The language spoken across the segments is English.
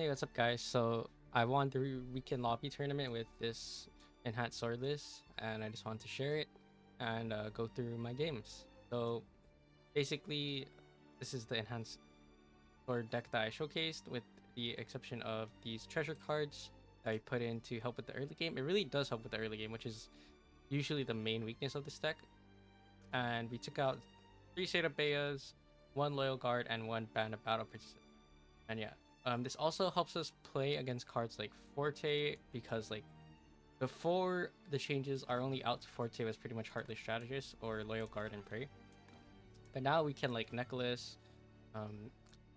Hey, what's up, guys? So I won the weekend lobby tournament with this enhanced sword list, and I just wanted to share it and go through my games. So basically, this is the enhanced sword deck that I showcased, with the exception of these treasure cards that I put in to help with the early game. It really does help with the early game, which is usually the main weakness of this deck. And we took out 3 Shade of Beas, 1 Loyal Guard, and 1 Band of Battle Participant. And yeah, this also helps us play against cards like Forte, because like before the changes, our only out to Forte was pretty much Heartless Strategist or Loyal Guard and Prey. But now we can like Necklace,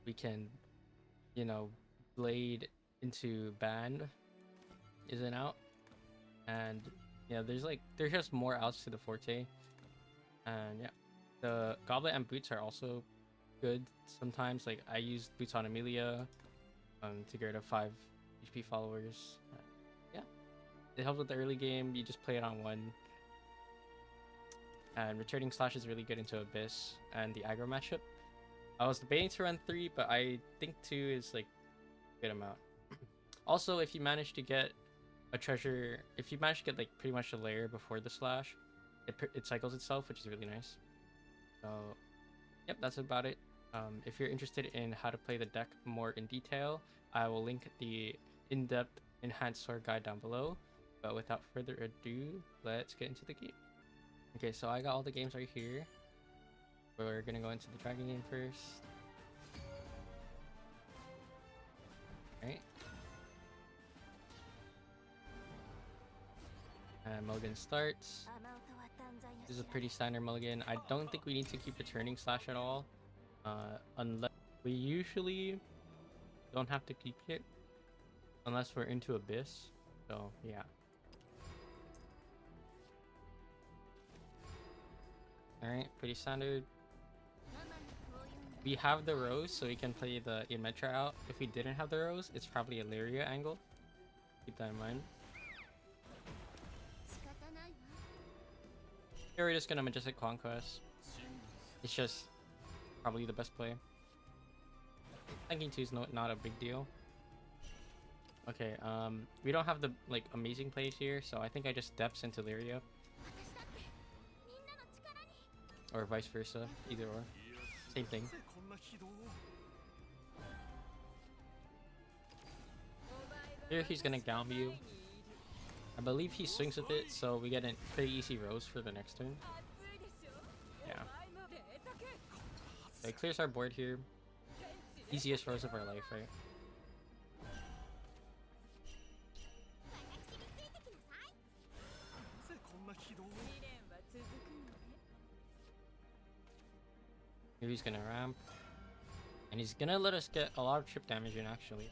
we can, Blade into Band isn't out, and yeah, there's just more outs to the Forte, and yeah, the Goblet and Boots are also good sometimes. Like I used Boots on Amelia to get rid of 5 HP followers. Yeah, it helps with the early game. You just play it on 1. And returning slash is really good into Abyss and the aggro matchup. I was debating to run 3, but I think 2 is like a good amount. Also, if you manage to get a treasure, if you manage to get like pretty much a layer before the slash, it cycles itself, which is really nice. So yep, that's about it. If you're interested in how to play the deck more in detail, I will link the in-depth enhanced sword guide down below. But without further ado, let's get into the game. Okay, so I got all the games right here. We're gonna go into the dragon game first. Alright. And mulligan starts. This is a pretty standard mulligan. I don't think we need to keep returning slash at all. Unless we usually don't have to keep it unless we're into Abyss. So yeah. Alright, pretty standard. We have the Rose, so we can play the Inmetra out. If we didn't have the Rose, it's probably a Lyria angle. Keep that in mind. Here we're just gonna Majestic Conquest. It's just probably the best play. Thinking 2 is not a big deal. Okay, we don't have the like amazing plays here, so I think I just depths into Lyria. Or vice versa, either or. Same thing. Here he's gonna Gown you. I believe he swings with it, so we get a pretty easy Rose for the next turn. Yeah. So it clears our board here. Easiest Rose of our life, right? Here he's gonna ramp. And he's gonna let us get a lot of trip damage in, actually.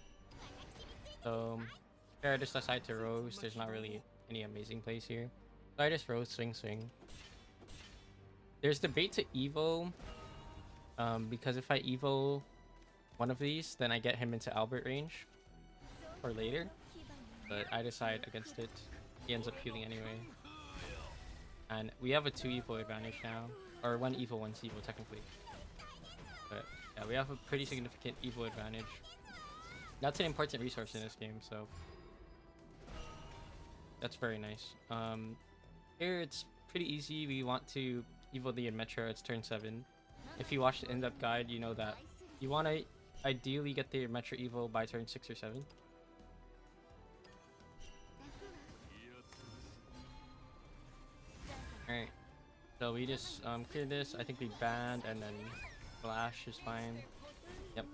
So here I just decide to Rose. There's not really any amazing plays here. So I just Rose, swing. There's debate to Evo. Because if I Evo one of these, then I get him into Albert range for later. But I decide against it. He ends up healing anyway. And we have a 2 Evo advantage now. Or 1 Evo, 1 Evo technically. But yeah, we have a pretty significant Evo advantage. That's an important resource in this game, so that's very nice. Here it's pretty easy. We want to Evo the Inmetra. It's turn 7. If you watch the in-depth guide, you know that you want to ideally get the Inmetra Evo by turn 6 or 7. Alright, so we just clear this. I think we banned, and then Flash is fine. Yep.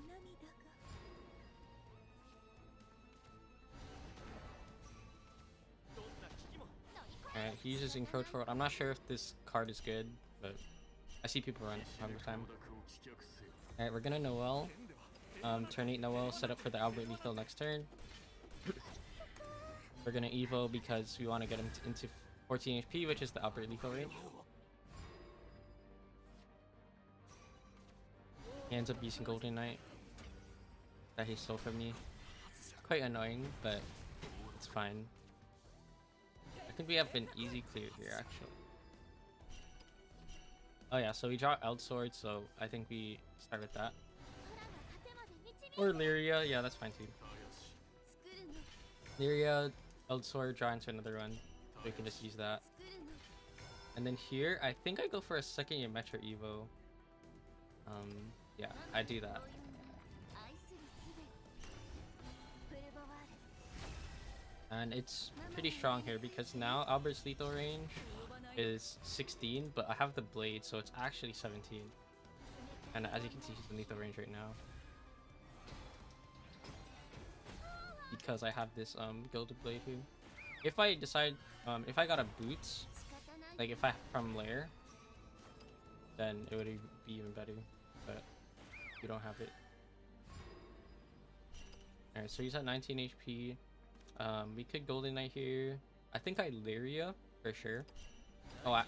Alright, he uses Encroach Forward. I'm not sure if this card is good, but I see people run it all the time. Alright, we're gonna Noel. Turn 8 Noel, set up for the Albert Lethal next turn. We're gonna Evo because we want to get him into 14 HP, which is the Albert Lethal range. He ends up using Golden Knight that he stole from me. Quite annoying, but it's fine. I think we have an easy clear here, actually. Oh yeah, so we draw Eldsword, so I think we start with that. Or Lyria, yeah, that's fine too. Lyria, Eldsword, draw into another run. So we can just use that. And then here, I think I go for a second Ymetra Evo. Yeah, I do that. And it's pretty strong here because now Albert's lethal range is 16, but I have the blade, so it's actually 17. And as you can see, he's in lethal range right now. Because I have this gilded blade here. If I decide, if I got a boots, like if I from lair, then it would be even better. But we don't have it. Alright, so he's at 19 HP. We could Golden Knight here. I think I Lyria for sure. Oh,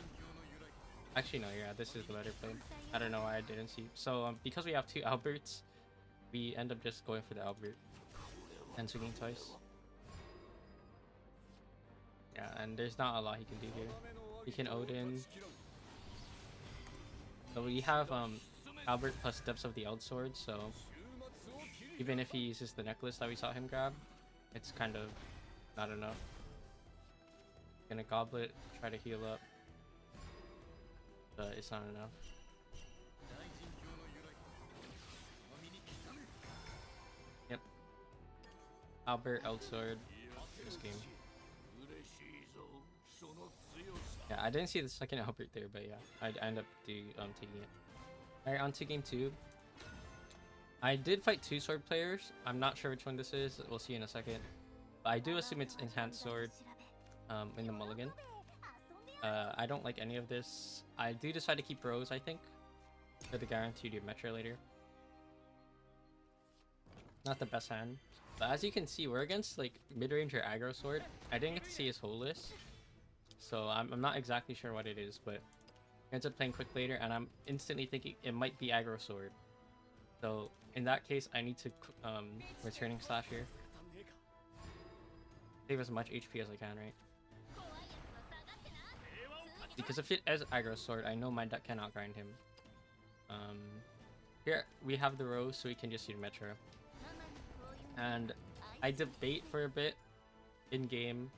actually no, yeah, this is the better play. I don't know why I didn't see. So because we have two Alberts, we end up just going for the Albert and swinging twice. Yeah, and there's not a lot he can do here. He can Odin. So we have Albert plus Depths of the Eldsword, so even if he uses the necklace that we saw him grab, it's kind of not enough. Gonna Goblet, try to heal up, but it's not enough. Yep. Albert, Eldsword, this game. Yeah, I didn't see the second Albert there, but yeah, I end up taking it. Alright, on to game 2. I did fight 2 sword players. I'm not sure which one this is. We'll see in a second. But I do assume it's Enhanced Sword in the mulligan. I don't like any of this. I do decide to keep Rose, I think, for the guaranteed Ymetra later. Not the best hand. But as you can see, we're against like mid-range or aggro sword. I didn't get to see his whole list, so I'm not exactly sure what it is, but he ends up playing quick later, and I'm instantly thinking it might be aggro sword. So in that case, I need to returning slash here. Save as much HP as I can, right? Because if it is aggro sword, I know my deck cannot grind him. Here we have the Rose, so we can just use Metro. And I debate for a bit in game,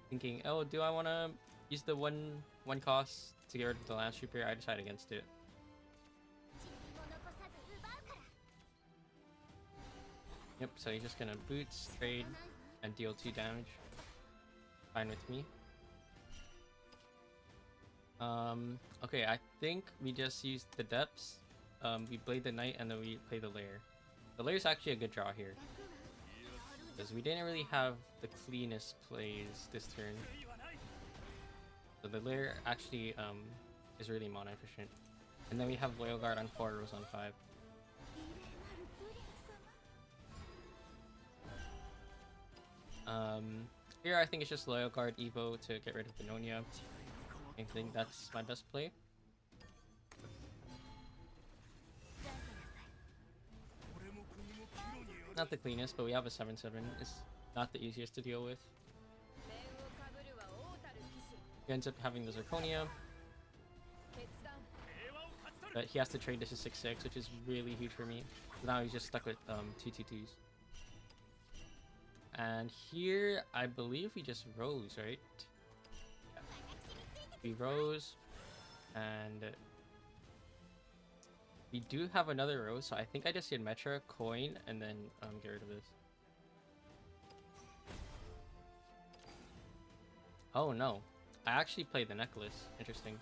thinking, oh, do I want to use the one cost to get rid of the Lance Trooper? I decide against it. Yep, so he's just gonna boots, trade, and deal 2 damage. Fine with me. Okay, I think we just used the depths. We played the knight and then we play the lair. The lair is actually a good draw here, because we didn't really have the cleanest plays this turn. So the lair actually is really mana efficient. And then we have Loyal Guard on 4, Rose on 5. Here I think it's just Loyal Guard Evo to get rid of the Nonya. I think that's my best play. Not the cleanest, but we have a 7/7. It's not the easiest to deal with. He ends up having the Zirconia, but he has to trade this to 6/6, which is really huge for me. So now he's just stuck with 2/2/2s. And here, I believe we just Rose, right? Yeah. We Rose, and we do have another Rose, so I think I just did Metra, coin, and then get rid of this. Oh no, I actually played the necklace. Interesting.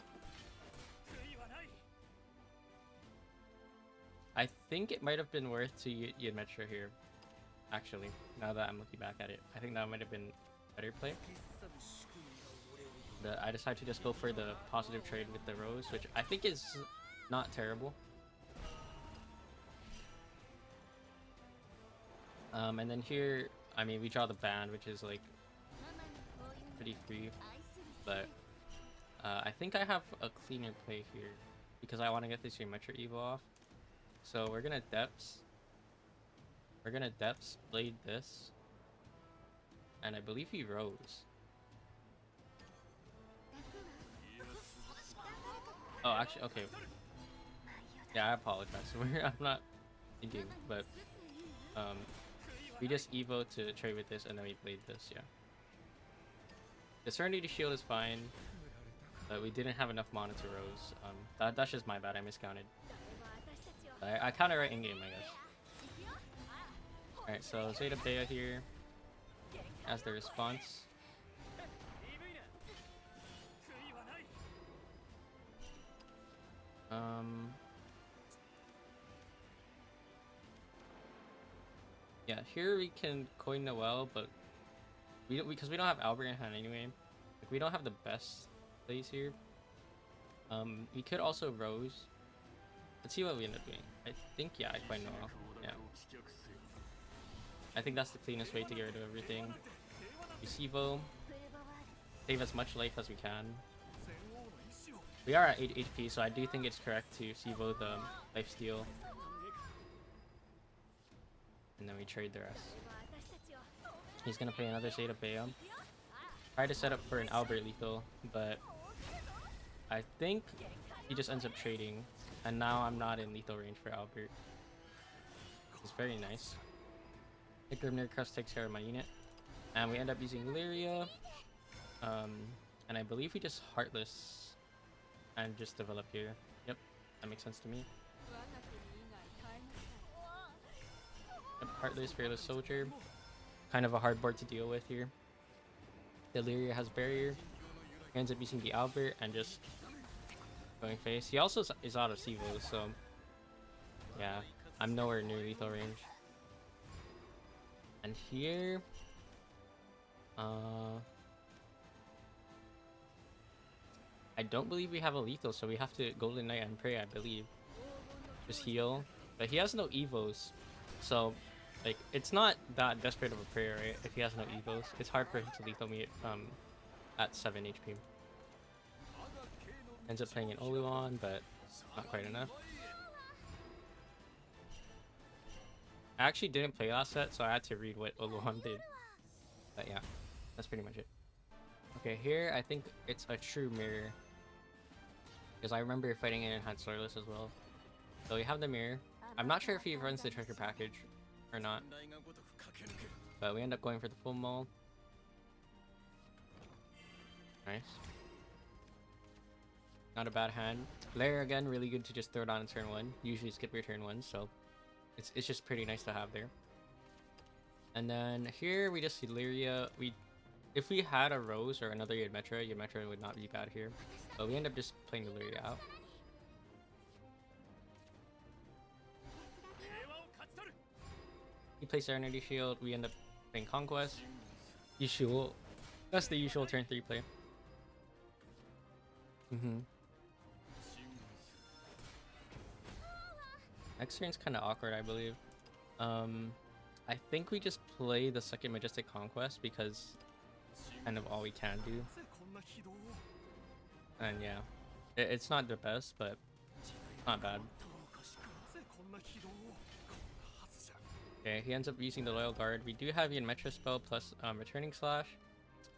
I think it might have been worth to use Metra here. Actually, now that I'm looking back at it, I think that might have been a better play. But I decided to just go for the positive trade with the Rose, which I think is not terrible. And then here, I mean, we draw the band, which is like pretty free, but I think I have a cleaner play here because I want to get this Geometric Evo off. So we're gonna Depths. We're gonna Depths, Blade this, and I believe he Rose. Oh, actually, okay. Yeah, I apologize. I'm not thinking, but We just evo to trade with this, and then we played this. Yeah. The Serenity Shield is fine, but we didn't have enough mana to Rose. That's just my bad. I miscounted. I counted right in game, I guess. Alright, so Zeta Bea here as the response. Yeah, here we can coin Noelle, but because we don't have Albert in hand anyway. Like, we don't have the best plays here. We could also Rose. Let's see what we end up doing. I think, yeah, I coin Noelle. Yeah. I think that's the cleanest way to get rid of everything. We Sivo. Save as much life as we can. We are at 8 HP, so I do think it's correct to Sivo the lifesteal. And then we trade the rest. He's gonna play another Zeta Bea. Try to set up for an Albert lethal, but I think he just ends up trading. And now I'm not in lethal range for Albert. It's very nice. The Grimnir Crest takes care of my unit. And we end up using Lyria. And I believe we just Heartless and just develop here. Yep, that makes sense to me. Yep, Heartless, Fearless Soldier. Kind of a hard board to deal with here. The Lyria has barrier. He ends up using the Albert and just going face. He also is out of Sivo, so yeah, I'm nowhere near lethal range. And here, I don't believe we have a lethal, so we have to Golden Knight and pray, I believe. Just heal. But he has no evos, so like it's not that desperate of a prayer, right? If he has no evos, it's hard for him to lethal me at 7 HP. Ends up playing an Oluon, but not quite enough. I actually didn't play last set, so I had to read what Oluon did. But yeah, that's pretty much it. Okay, here I think it's a true mirror. Because I remember fighting in Enhanced Sorceress as well. So we have the mirror. I'm not sure if he runs the treasure package or not. But we end up going for the full maul. Nice. Not a bad hand. Lair again, really good to just throw down in turn 1. Usually skip your turn 1, so it's just pretty nice to have there. And then here we just see Lyria. If we had a Rose or another Yedmetra would not be bad here. But we end up just playing the Lyria out. He plays Serenity Shield, we end up playing Conquest. Usual. That's the usual turn 3 play. Next turn's kind of awkward, I believe. I think we just play the second Majestic Conquest because kind of all we can do. And yeah, it's not the best, but not bad. Okay, he ends up using the Loyal Guard. We do have Yedmetra spell plus Returning Slash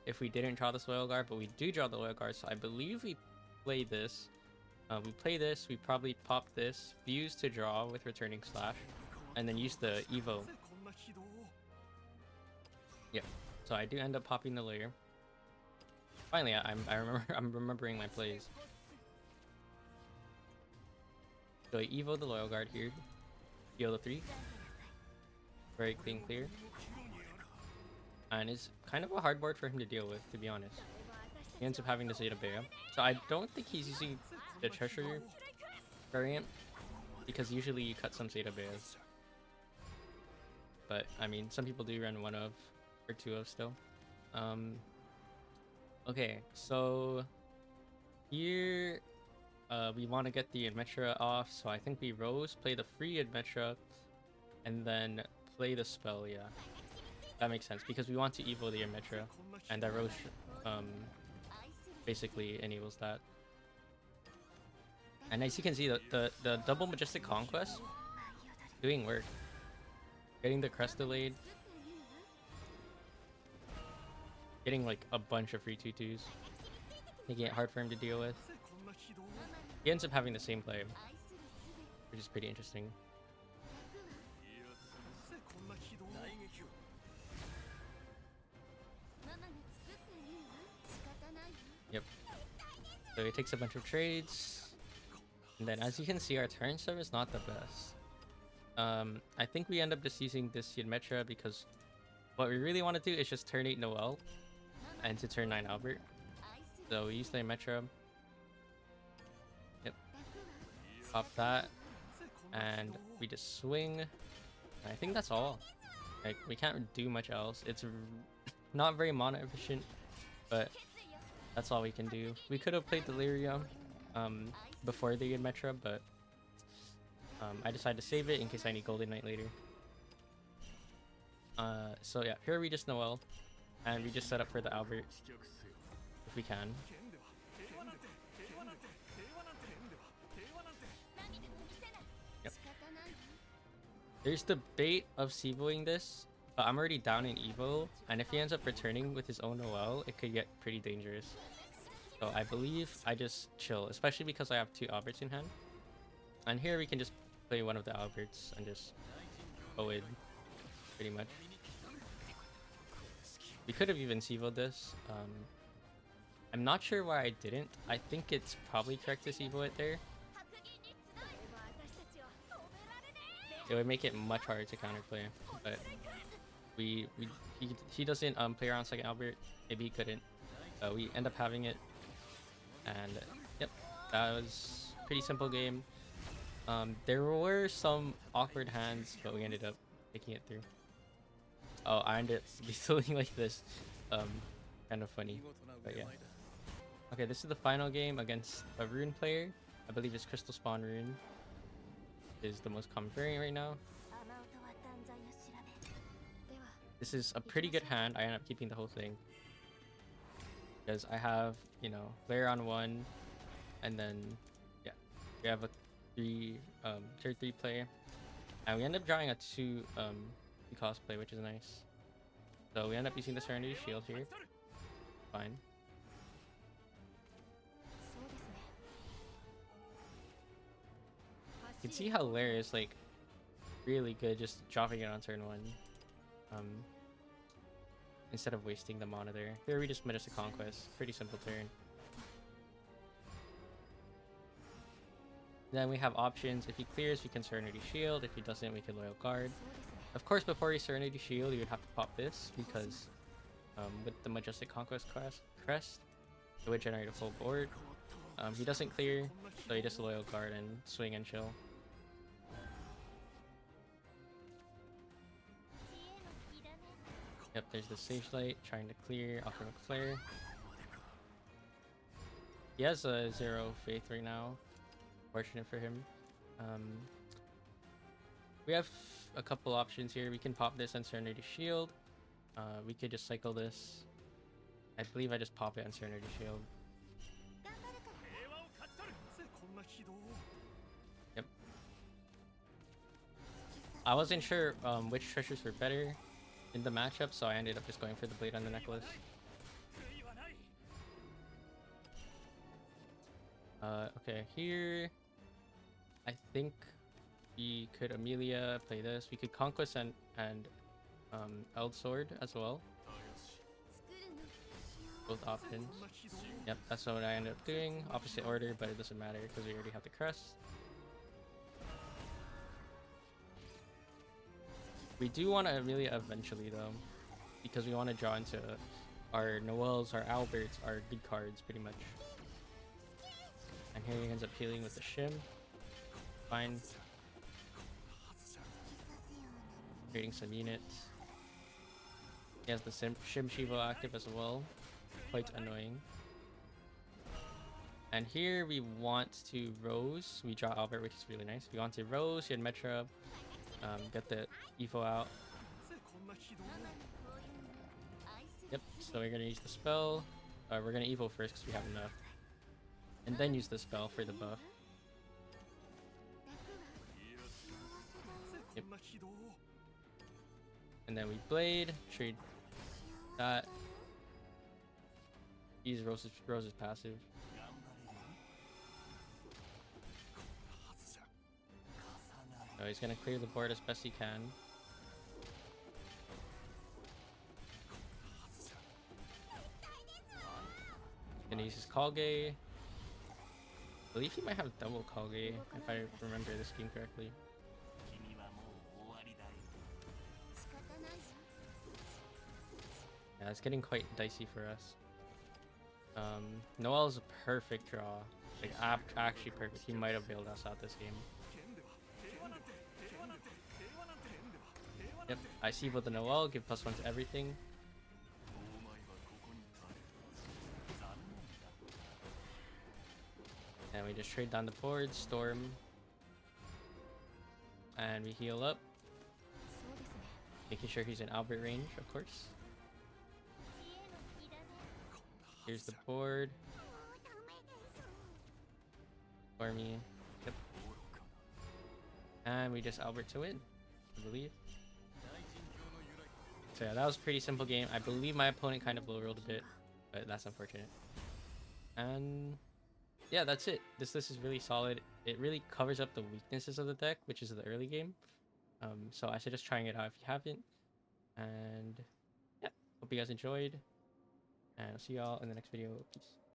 if we didn't draw this Loyal Guard, but we do draw the Loyal Guard, so I believe we play this. We play this, we probably pop this, fuse to draw with Returning Slash, and then use the Evo. Yeah, so I do end up popping the layer. Finally, I'm remembering my plays. So I Evo the Loyal Guard here, heal the 3. Very clean clear. And it's kind of a hard board for him to deal with, to be honest. He ends up having the Zeta Bea. So I don't think he's using the treasure variant, because usually you cut some Zeta Beas. But I mean, some people do run 1 of or 2 of still. Okay, so here we want to get the Yedmetra off, so I think we Rose, play the free Yedmetra, and then play the spell. Yeah, that makes sense because we want to Evo the Yedmetra, and that Rose basically enables that. And as you can see, the double Majestic Conquest doing work. Getting the crest delayed. Getting like a bunch of free 2/2s. Making it hard for him to deal with. He ends up having the same play, which is pretty interesting. So he takes a bunch of trades. And then as you can see, our turn stuff is not the best. I think we end up just using this Yedmetra because what we really want to do is just turn 8 Noel and to turn 9 Albert. So we use the Yedmetra. Yep. Pop that. And we just swing. And I think that's all. Like, we can't do much else. It's not very mana efficient, but that's all we can do. We could have played Delirium before the Yedmetra, but I decided to save it in case I need Golden Knight later. So yeah, here we just Noel, and we just set up for the Albert if we can. Yep. There's debate of Sivoing this, but I'm already down in Evo, and if he ends up returning with his own Noel, it could get pretty dangerous. So I believe I just chill, especially because I have 2 Alberts in hand. And here we can just play one of the Alberts and just go in, pretty much. We could have even Sivoed this. I'm not sure why I didn't. I think it's probably correct to Sivo it there. It would make it much harder to counterplay, but he doesn't play around second Albert. Maybe he couldn't. We end up having it, and yep, that was a pretty simple game. There were some awkward hands, but we ended up taking it through. Oh, I ended up feeling like this. Kind of funny, but yeah. Okay, this is the final game against a Rune player. I believe it's Crystal Spawn Rune is the most common variant right now. This is a pretty good hand. I end up keeping the whole thing because I have, you know, player on 1, and then yeah, we have a tier 3 player, and we end up drawing a 2 cosplay, which is nice. So we end up using the Serenity Shield here. Fine. You can see how Lair is like really good just dropping it on turn 1. Instead of wasting the mana there. Here we just Majestic Conquest. Pretty simple turn. Then we have options. If he clears, we can Serenity Shield. If he doesn't, we can Loyal Guard. Of course, before you Serenity Shield, you would have to pop this because with the Majestic Conquest crest, it would generate a full board. He doesn't clear, so you just Loyal Guard and swing and chill. Yep, there's the Sage Light trying to clear off of a flare. He has a 0 faith right now. Fortunate for him. We have a couple options here. We can pop this and Serenity Shield. We could just cycle this. I believe I just pop it on Serenity Shield. Yep. I wasn't sure which treasures were better in the matchup, so I ended up just going for the Blade on the Necklace. Okay, here I think we could Amelia play this. We could Conquest and Eld Sword as well. Both options. Yep, that's what I ended up doing. Opposite order, but it doesn't matter because we already have the crest. We do want to Amelia eventually though, because we want to draw into our Noels, our Alberts, our good cards pretty much. And here he ends up healing with the Shim. Fine. Creating some units. He has the Shim Shivo active as well. Quite annoying. And here we want to Rose. We draw Albert, which is really nice. We want to Rose, Yedmetra, get the Evo out. Yep, so we're going to use the spell. We're going to Evo first because we have enough. And then use the spell for the buff. Yep. And then we Blade, trade that. Use Rose's passive. So he's gonna clear the board as best he can. Gonna use his Kage. believe he might have double Kage, if I remember this game correctly. Yeah, it's getting quite dicey for us. Noel's a perfect draw. Like, actually perfect. He might have bailed us out this game. Yep, I see with the Noel, give +1 to everything. And we just trade down the board, Storm. And we heal up. Making sure he's in Albert range, of course. Here's the board. For me. Yep. And we just Albert to win, I believe. So yeah, that was a pretty simple game. I believe my opponent kind of low rolled a bit, but that's unfortunate. And yeah, that's it. This list is really solid. It really covers up the weaknesses of the deck, which is the early game. So I suggest trying it out if you haven't. And yeah, hope you guys enjoyed. And I'll see y'all in the next video. Peace.